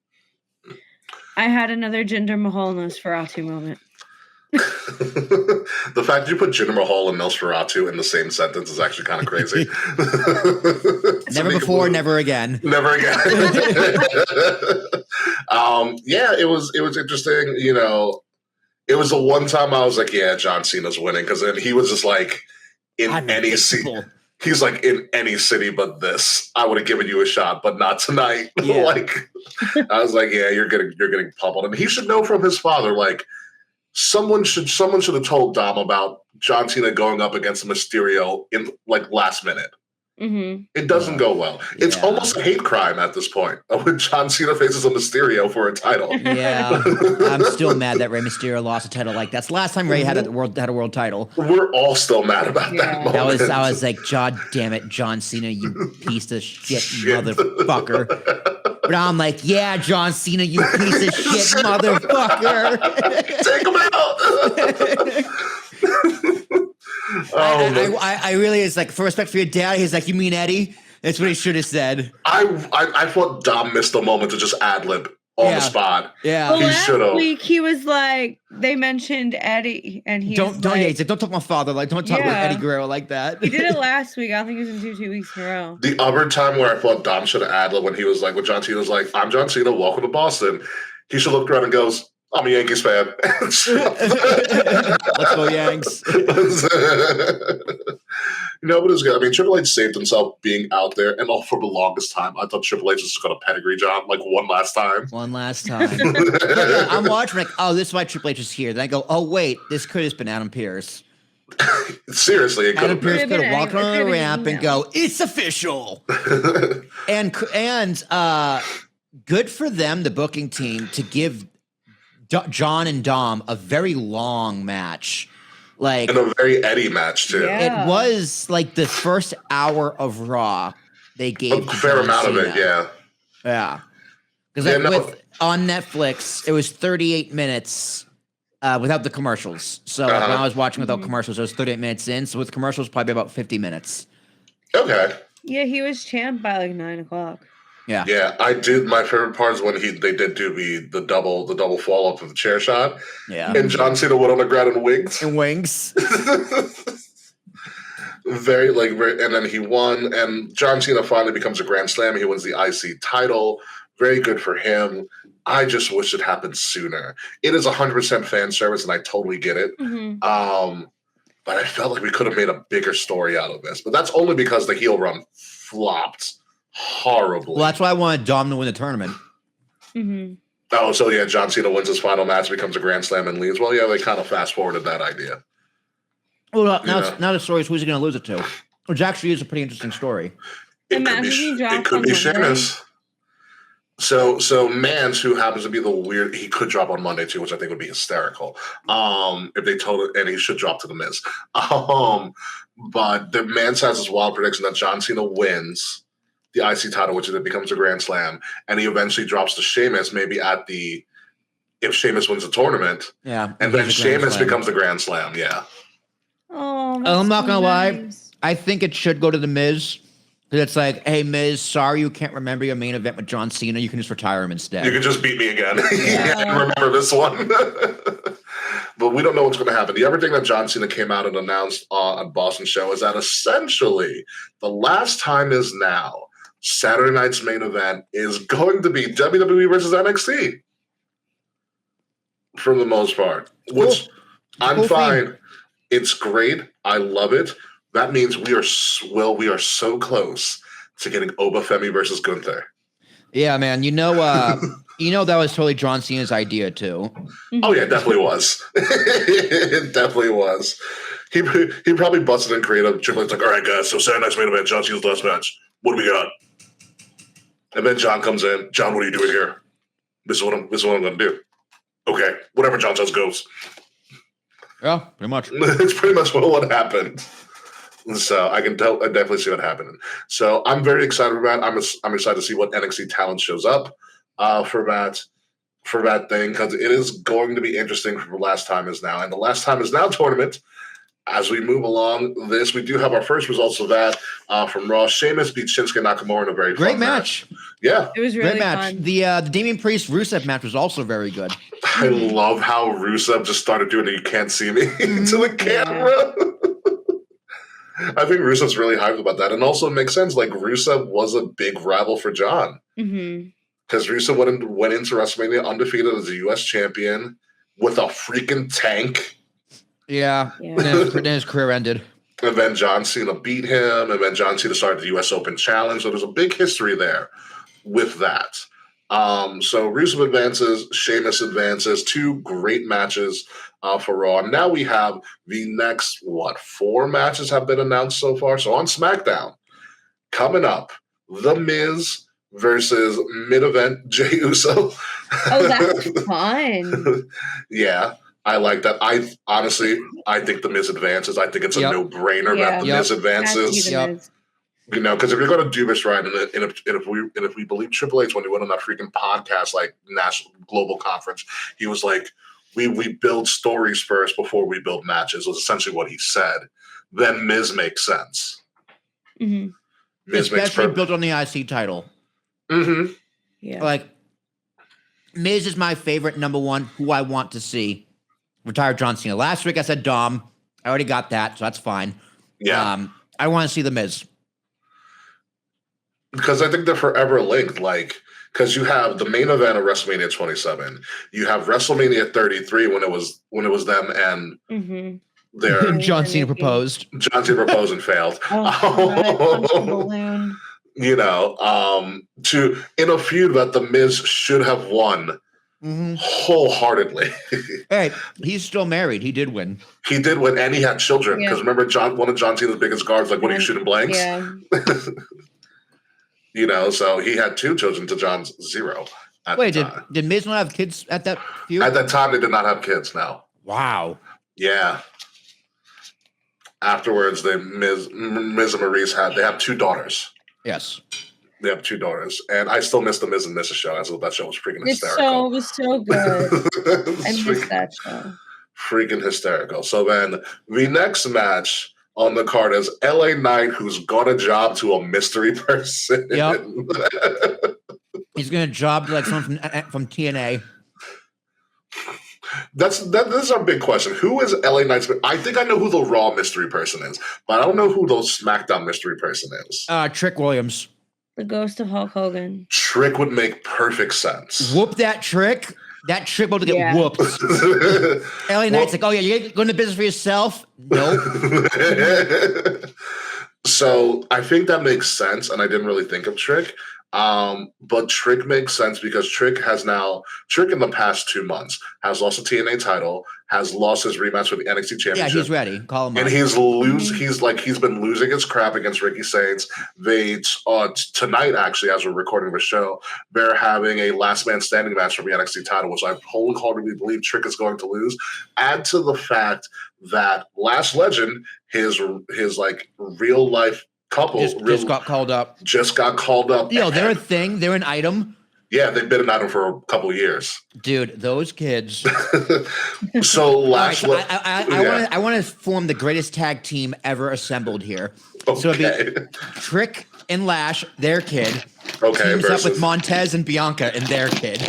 I had another Jinder Mahal Nosferatu moment. The fact that you put Jinder Mahal and Nosferatu in the same sentence is actually kind of crazy. Never before, never again. Never again. It was interesting. You know, it was the one time I was like, yeah, John Cena's winning, because then he was just like, in any city. He's like, in any city but this, I would have given you a shot, but not tonight. Yeah. Like, I was like, yeah, you're getting pummeled, and he should know from his father, like. Someone should have told Dom about John Cena going up against Mysterio in like last minute. Mm-hmm. It doesn't go well. It's almost a hate crime at this point when John Cena faces a Mysterio for a title. Yeah, I'm still mad that Rey Mysterio lost a title like that. That's the last time Rey had a world title. We're all still mad about that moment. I was like, God damn it, John Cena, you piece of shit motherfucker. But I'm like, yeah, John Cena, you piece of shit motherfucker. Take him out. I really, it's like, for respect for your dad, he's like, you mean Eddie? That's what he should have said. I thought Dom missed the moment to just ad-lib on the spot. Yeah. Well, last week he was like, they mentioned Eddie, and he don't talk my father, like, don't talk about Eddie Guerrero like that. He did it last week. I don't think he was in two weeks in a row. The other time where I thought Dom should have ad-lib when he was like, when John Cena was like, I'm John Cena, welcome to Boston. He should look around and goes, I'm a Yankees fan. Let's go Yanks. No, but it was good. I mean, Triple H saved himself being out there, and for the longest time, I thought Triple H was just going to pedigree John like one last time. I'm watching like, oh, this is why Triple H is here. Then I go, oh wait, this could have been Adam Pearce. Seriously, it could have been. Adam Pearce could have walked on the ramp and go, it's official. and good for them, the booking team, to give John and Dom a very long match. Like, and a very Eddie match too. Yeah. It was like the first hour of Raw they gave a fair amount of it, yeah. Because on Netflix, it was 38 minutes without the commercials. So when I was watching without commercials, it was 38 minutes in. So with commercials, probably about 50 minutes. Okay. Yeah, he was champ by like 9 o'clock. Yeah. Yeah, I did. My favorite part is when they did do the double follow up of the chair shot. Yeah. And John Cena went on the ground and winked. And then he won, and John Cena finally becomes a Grand Slam. He wins the IC title. Very good for him. I just wish it happened sooner. It is 100% fan service, and I totally get it. Mm-hmm. But I felt like we could have made a bigger story out of this. But that's only because the heel run flopped horribly. Well, that's why I wanted Dom to win the tournament. Mm-hmm. Oh, so yeah, John Cena wins his final match, becomes a Grand Slam, and leaves. Well, yeah, they kind of fast forwarded that idea. Well, now the story is who's he going to lose it to, which actually is a pretty interesting story. It could be Sheamus. So Mans, who happens to be he could drop on Monday too, which I think would be hysterical. If they told it, and he should drop to the Miz. But the Mans has this wild prediction that John Cena wins the IC title, which then becomes a Grand Slam, and he eventually drops to Sheamus, maybe if Sheamus wins the tournament. Yeah. And then Sheamus becomes the Grand Slam, yeah. Oh, I'm not going to lie. I think it should go to the Miz. It's like, hey, Miz, sorry you can't remember your main event with John Cena. You can just retire him instead. You can just beat me again. Yeah. Remember this one. But we don't know what's going to happen. The other thing that John Cena came out and announced on Boston show is that essentially the last time is now. Saturday night's main event is going to be WWE versus NXT for the most part, which I'm fine. Thing. It's great. I love it. That means we are so close to getting Obafemi versus Gunther. Yeah, man. You know that was totally John Cena's idea too. Oh yeah, it definitely was. It definitely was. He probably busted in creative. Triple H's like, all right, guys. So Saturday night's main event, John Cena's last match. What do we got? And then John comes in. John, what are you doing here? This is what I'm going to do. Okay, whatever John says goes. Yeah, pretty much. It's pretty much what happened. So I definitely see what happened. So I'm very excited about it. I'm excited to see what NXT talent shows up. for that thing, because it is going to be interesting for the Last Time Is Now. And the Last Time Is Now tournament, as we move along this, we do have our first results of that from Raw. Sheamus beat Shinsuke Nakamura in a very great fun match. Yeah. It was really great match. fun. The Damian Priest-Rusev match was also very good. I love how Rusev just started doing it, you can't see me, to the camera. I think Rusev's really hyped about that. And also it makes sense, like Rusev was a big rival for John. Because Rusev went into WrestleMania undefeated as a U.S. champion with a freaking tank. Yeah. Then his career ended. And then John Cena beat him, and then John Cena started the U.S. Open Challenge. So there's a big history there with that. So Rusev advances, Sheamus advances, 2 great matches for Raw. And now we have the next, 4 matches have been announced so far. So on SmackDown, coming up, The Miz versus mid-event Jey Uso. Oh, that's fun. Yeah, I like that. I think The Miz advances. I think it's a no-brainer that The Miz advances. You know, because if you're going to do this right, and if we believe Triple H when he went on that freaking podcast, like national global conference, he was like, we build stories first before we build matches. Was essentially what he said. Then Miz makes sense. Miz especially built on the IC title. Yeah, like Miz is my favorite number one. Who I want to see retire John Cena. Last week I said Dom. I already got that, so that's fine. Yeah, I want to see The Miz. Because I think they're forever linked, because you have the main event of WrestleMania 27, you have WrestleMania 33 when it was them and their John Cena proposed. John Cena proposed and failed. Balloon. You know, in a feud that The Miz should have won wholeheartedly. Hey, he's still married. He did win. He did win, and he had children. Because remember, one of John Cena's biggest guards, like, what are you shooting blanks? Yeah. You know, so he had 2 children to John's 0. Wait, did Miz not have kids at that feud? At that time, they did not have kids. No. Wow. Yeah. Afterwards, Miz and Maurice have 2 daughters. Yes. They have 2 daughters, and I still miss the Miz and Mrs. show. That show was freaking hysterical. It was so good. I missed that show. Freaking hysterical. So then the next match on the card is LA Knight, who's got a job to a mystery person. Yep. He's going to job to like someone from TNA. This is our big question. Who is LA Knight's? I think I know who the Raw mystery person is, but I don't know who the SmackDown mystery person is. Trick Williams. The ghost of Hulk Hogan. Trick would make perfect sense. Whoop that Trick. That Trick about to get whooped. LA Knight's like, oh yeah, you're going to business for yourself? Nope. So I think that makes sense, and I didn't really think of Trick. But Trick makes sense because Trick in the past 2 months has lost the TNA title, has lost his rematch with the NXT Championship. Yeah, he's ready. Call him and up. He's been losing his crap against Ricky Saints. They tonight, actually, as we're recording the show, they're having a last man standing match for the NXT title, which I wholeheartedly believe Trick is going to lose. Add to the fact that Lash Legend, his like real life couple just got called up. Yo, they're a thing. They're an item. Yeah, they've been an item for a couple of years. Dude, those kids. So I want to form the greatest tag team ever assembled here. Okay. So it'd be Trick and Lash, their kid. Okay. Teams up with Montez and Bianca and their kid.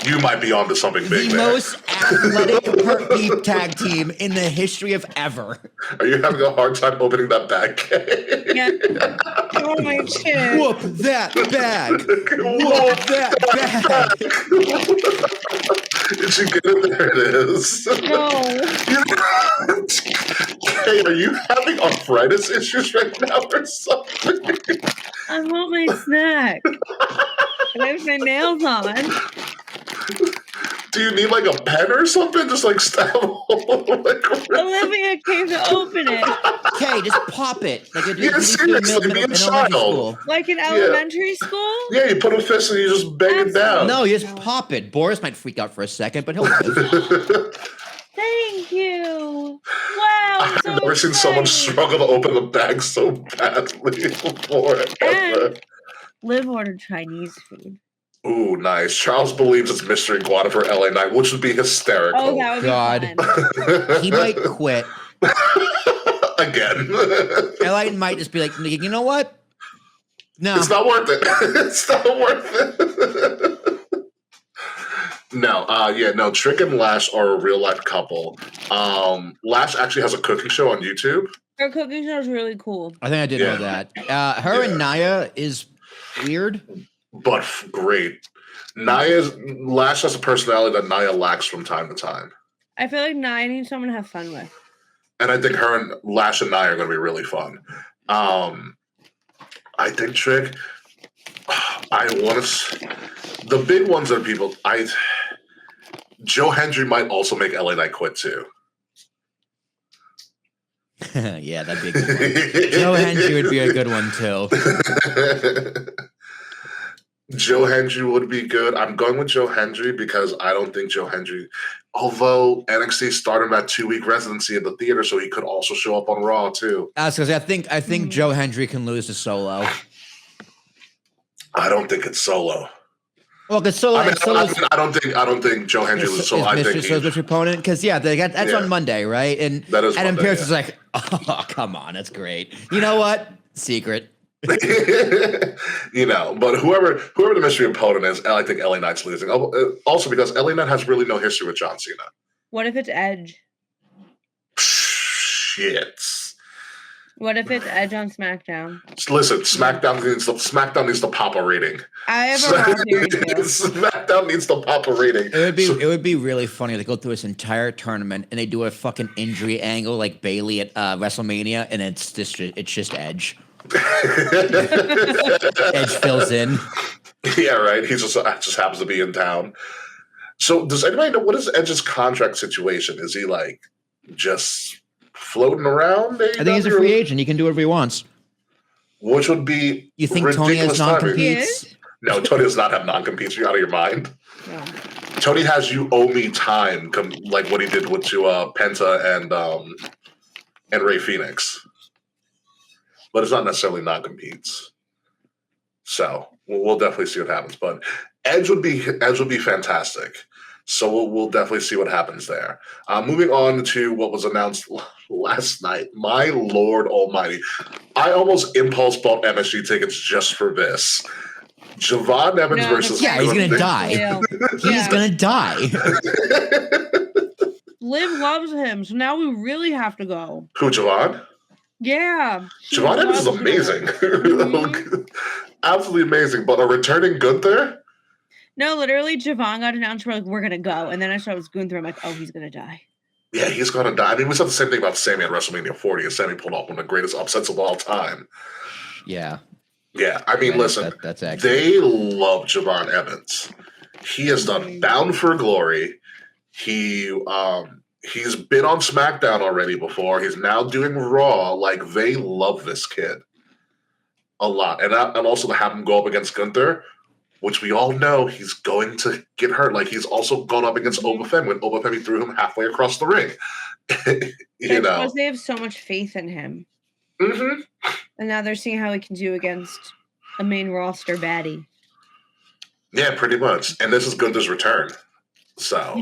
You might be onto something big. The most athletic tag team in the history of ever. Are you having a hard time opening that bag? Yeah. Oh my shit. Whoop that bag. Whoop that bag. Did you get it? There it is. No. Hey, are you having arthritis issues right now or something? I want my snack. And I have my nails on. Do you need like a pen or something? Just like stab a hole? Olivia came to open it. Okay, just pop it. Like seriously, be a child. Like in elementary school? Yeah, you put a fist and you just bang it down. No, you just pop it. Boris might freak out for a second, but he'll live. Thank you. Wow. I've never seen someone struggle to open the bag so badly before. And Liv ordered Chinese food. Ooh, nice. Charles believes it's Mystery Guada for LA Knight, which would be hysterical. Oh, that would be fun. He might quit. Again. LA might just be like, you know what? No. It's not worth it. It's not worth it. No, Trick and Lash are a real life couple. Lash actually has a cooking show on YouTube. Her cooking show is really cool. I think I did know that. Her and Naya is weird, but great. Lash has a personality that Naya lacks from time to time. I feel like Naya needs someone to have fun with. And I think her and Lash and Naya are going to be really fun. I think Trick. The big ones are people. Joe Hendry might also make LA Knight quit too. Yeah, that'd be a good one. Joe Hendry would be a good one too. Joe Hendry would be good. I'm going with Joe Hendry because I don't think Joe Hendry, although NXT started that 2-week residency in the theater, so he could also show up on Raw too. I think Joe Hendry can lose to Solo. I don't think it's Solo. Well, because Solo, I don't think Joe Hendry loses Solo. I think Solo's which opponent? Because that's on Monday, right? And that is Adam Monday, Pearce is like, oh, come on, that's great. You know what? Secret. But whoever the mystery opponent is, I think LA Knight's losing. Also because LA Knight has really no history with John Cena. What if it's Edge? Shit. What if it's Edge on SmackDown? Listen, SmackDown needs to pop a rating. I have a Raw theory too. SmackDown needs to pop a rating. It would be really funny if they go through this entire tournament and they do a fucking injury angle like Bayley at WrestleMania, and it's just Edge. Edge fills in. Yeah, right. He just happens to be in town. So does anybody know what is Edge's contract situation? Is he like just floating around? I think he's a free agent. He can do whatever he wants. Which would be you think Tony has non-competes? No, Tony does not have non-competes. You're out of your mind. No. Tony has you owe me time, like what he did with Penta and Rey Fenix. But it's not necessarily non-competes. So we'll definitely see what happens. But Edge would be fantastic. So we'll definitely see what happens there. Moving on to what was announced last night. My Lord Almighty. I almost impulse bought MSG tickets just for this. Javon Evans versus... Yeah, he's going to die. He's going to die. Liv loves him, so now we really have to go. Who, Javon? Yeah. Javon Evans is amazing. Mm-hmm. Absolutely amazing. But a returning Gunther? No, literally, Javon got announced. We're like, we're going to go. And then I saw it was Gunther. I'm like, oh, he's going to die. Yeah, he's going to die. I mean, we said the same thing about Sammy at WrestleMania 40, and Sammy pulled off one of the greatest upsets of all time. Yeah. Yeah, I mean, listen, that's accurate. They love Javon Evans. He has done Bound for Glory. He's been on SmackDown already before. He's now doing Raw. Like, they love this kid a lot. And also to have him go up against Gunther, which we all know he's going to get hurt. Like, he's also gone up against Obafemi when Obafemi threw him halfway across the ring. Because they have so much faith in him. Mm-hmm. And now they're seeing how he can do against a main roster baddie. Yeah, pretty much. And this is Gunther's return. So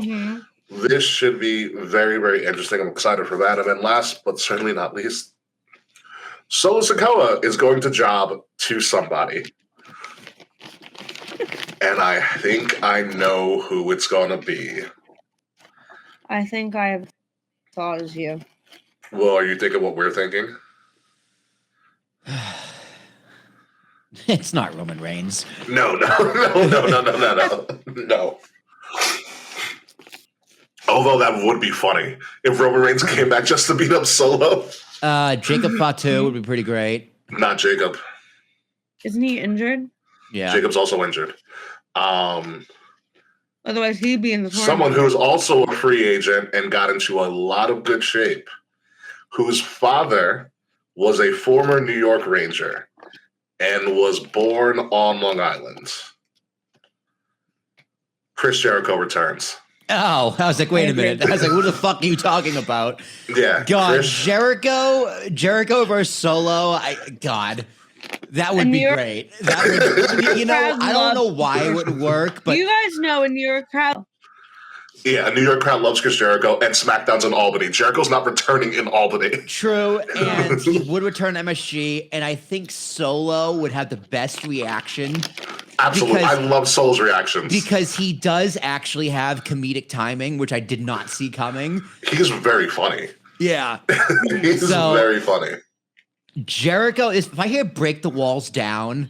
this should be very, very interesting. I'm excited for that. And then last but certainly not least, Solo Sikoa is going to job to somebody. And I think I know who it's going to be. I think I have thought as you. Well, are you thinking what we're thinking? It's not Roman Reigns. No. Although that would be funny if Roman Reigns came back just to beat up Solo. Jacob Fatu would be pretty great. Not Jacob. Isn't he injured? Yeah. Jacob's also injured. Otherwise, he'd be in the tournament. Someone who's also a free agent and got into a lot of good shape, whose father was a former New York Ranger and was born on Long Island. Chris Jericho returns. Oh, I was like, wait a minute. I was like, who the fuck are you talking about? Yeah. God, Jericho versus Solo. God. That would be great. That would, you know, I don't know why it would work, but you guys know a New York crowd. Yeah, a New York crowd loves Chris Jericho, and SmackDown's in Albany. Jericho's not returning in Albany. True, and he would return to MSG, and I think Solo would have the best reaction. Absolutely. I love Solo's reactions. Because he does actually have comedic timing, which I did not see coming. He's very funny. Yeah. He's very funny. Jericho is, if I hear Break the Walls Down,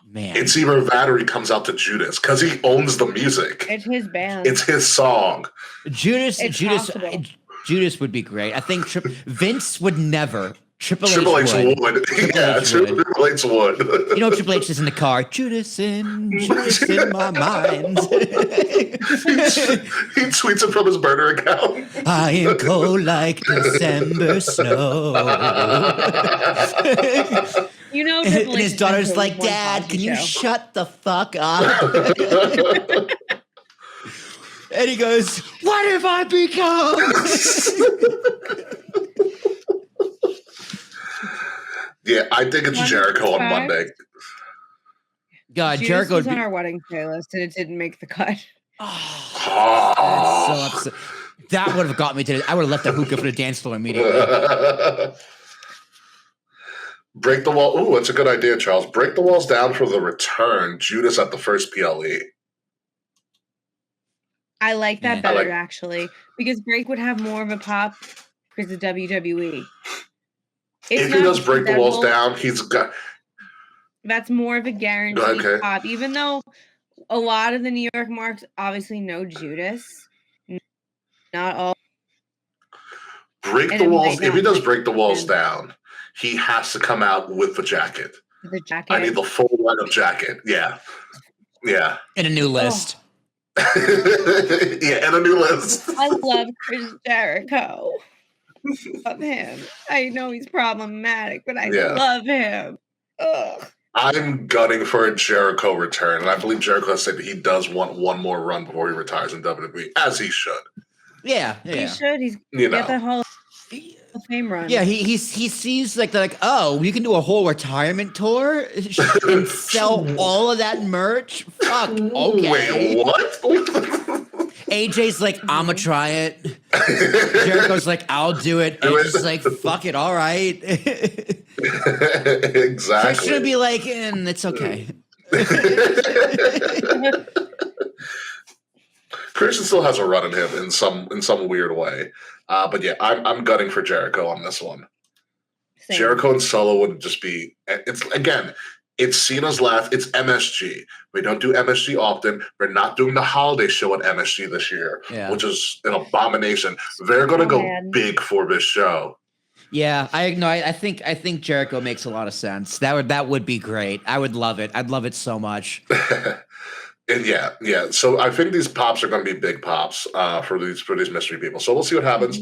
man. It's either that or he comes out to Judas because he owns the music. It's his band. It's his song. Judas would be great. I think Vince would never. Triple H would. Yeah, Triple H would. You know, Triple H is in the car. Judas in my mind. He tweets it from his burner account. I am cold like December snow. You know, Triple and his daughter's like, Dad, can you shut the fuck up? And he goes, what have I become? Yeah, I think it's Jericho on Monday. God, Judas Jericho was on our wedding playlist and it didn't make the cut. So upset. That would have got me to. I would have left the hookah for the dance floor immediately. Break the wall. Ooh, that's a good idea, Charles. Break the walls down for the return. Judas at the first PLE. I like that better, actually, because Break would have more of a pop because of WWE. If he does break the walls down, he's got. That's more of a guaranteed pop, even though a lot of the New York marks obviously know Judas. Not all. Break the walls. If he does break the walls down, he has to come out with the jacket. The jacket. I need the full lineup jacket. Yeah. Yeah. And a new list. Yeah, and a new list. I love Chris Jericho. Love him. I know he's problematic, but I love him. Ugh. I'm gunning for a Jericho return, and I believe Jericho has said that he does want one more run before he retires in WWE, as he should. Yeah. He should. He's get the Hall of Fame run. Yeah, he sees like, oh, you can do a whole retirement tour and sell all of that merch. Fuck. Okay. Wait, what? AJ's like, I'ma try it. Jericho's like, I'll do it. And it's just like, fuck it, all right. Exactly. Christian would be like, it's okay. Christian still has a run in him in some weird way. But yeah, I'm gunning for Jericho on this one. Same. Jericho and Solo would just be. It's Cena's last. It's MSG. We don't do MSG often. We're not doing the holiday show at MSG this year, which is an abomination. They're going to go big for this show. Yeah, I think Jericho makes a lot of sense. That would be great. I would love it. I'd love it so much. And yeah. So I think these pops are going to be big pops for these mystery people. So we'll see what happens.